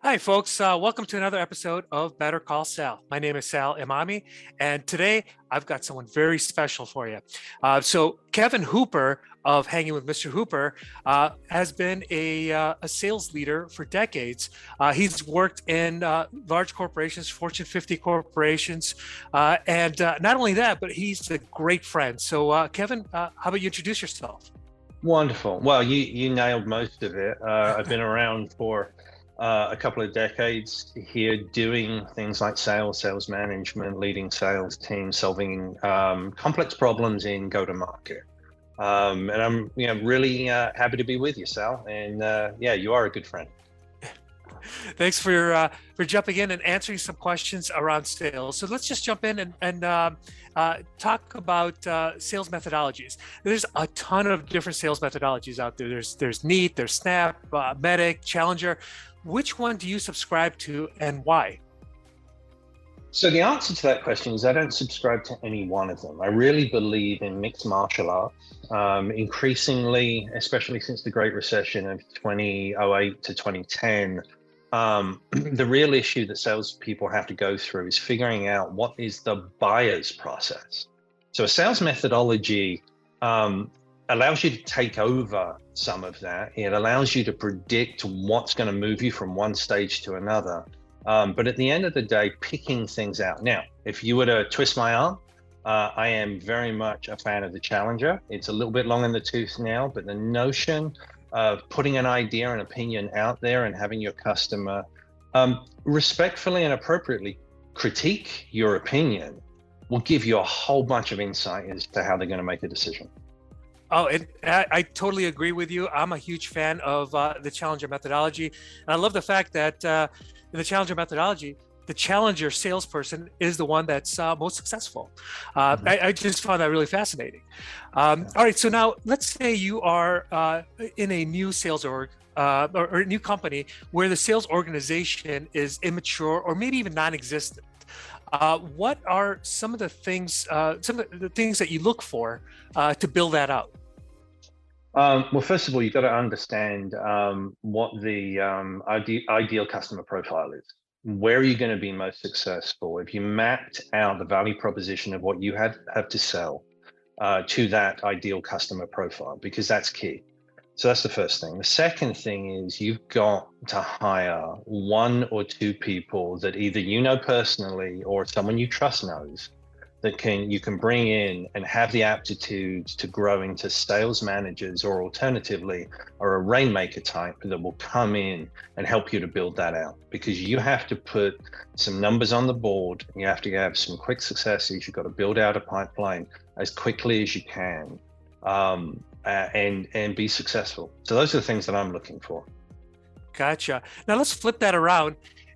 Hi, folks. Welcome to another episode of Better Call Sal. My name is Sal Imami, and today I've got someone very special for you. So, Kevin Hooper of Hanging with Mr. Hooper has been a sales leader for decades. He's worked in large corporations, Fortune 50 corporations, and not only that, but he's a great friend. So, Kevin, how about you introduce yourself? Wonderful. Well, you nailed most of it. I've been around for a couple of decades here doing things like sales management, leading sales teams, solving complex problems in go-to-market. And I'm really happy to be with you, Sal. And yeah, you are a good friend. Thanks for jumping in and answering some questions around sales. So let's just jump in and talk about sales methodologies. There's a ton of different sales methodologies out there. There's NEAT, there's SNAP, MEDDIC, Challenger. Which one do you subscribe to and why? So the answer to that question is I don't subscribe to any one of them. I really believe in mixed martial arts. Increasingly, especially since the Great Recession of 2008 to 2010, the real issue that salespeople have to go through is figuring out what is the buyer's process. So a sales methodology allows you to take over some of that. It allows you to predict what's going to move you from one stage to another. But at the end of the day, picking things out. Now, if you were to twist my arm, I am very much a fan of the Challenger. It's a little bit long in the tooth now, but the notion of putting an idea and opinion out there and having your customer respectfully and appropriately critique your opinion will give you a whole bunch of insight as to how they're going to make a decision. Oh, I totally agree with you. I'm a huge fan of the Challenger methodology. And I love the fact that in the Challenger methodology, the Challenger salesperson is the one that's most successful. I just found that really fascinating. All right, so now let's say you are in a new sales org or a new company where the sales organization is immature or maybe even non-existent. What are some of the things that you look for to build that out? Well, first of all, you've got to understand what the ideal customer profile is. Where are you going to be most successful? If you mapped out the value proposition of what you have to sell to that ideal customer profile, because that's key. So that's the first thing. The second thing is you've got to hire one or two people that either you know personally or someone you trust knows that you can bring in and have the aptitude to grow into sales managers, or alternatively are a rainmaker type that will come in and help you to build that out, because you have to put some numbers on the board. You have to have some quick successes. You've got to build out a pipeline as quickly as you can and be successful. So those are the things that I'm looking for. Gotcha. Now let's flip that around.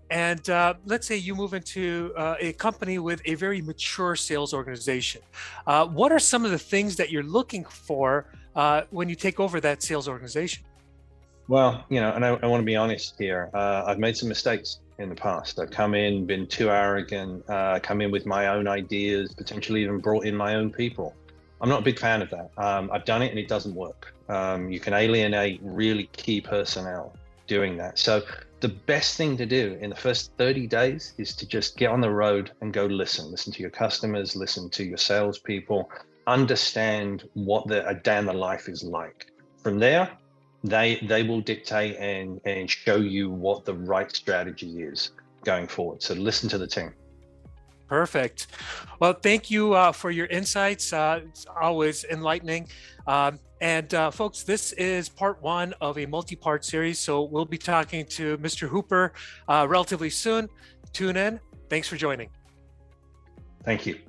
And let's say you move into a company with a very mature sales organization. What are some of the things that you're looking for when you take over that sales organization? Well, and I want to be honest here. I've made some mistakes in the past. I've come in, been too arrogant, come in with my own ideas, potentially even brought in my own people. I'm not a big fan of that. I've done it and it doesn't work. You can alienate really key personnel doing that. So the best thing to do in the first 30 days is to just get on the road and go listen to your customers, listen to your salespeople, understand what a day in the life is like. From there, they will dictate and show you what the right strategy is going forward. So listen to the team. Perfect. Well, thank you for your insights. It's always enlightening. And folks, this is part one of a multi-part series. So we'll be talking to Mr. Hooper relatively soon. Tune in. Thanks for joining. Thank you.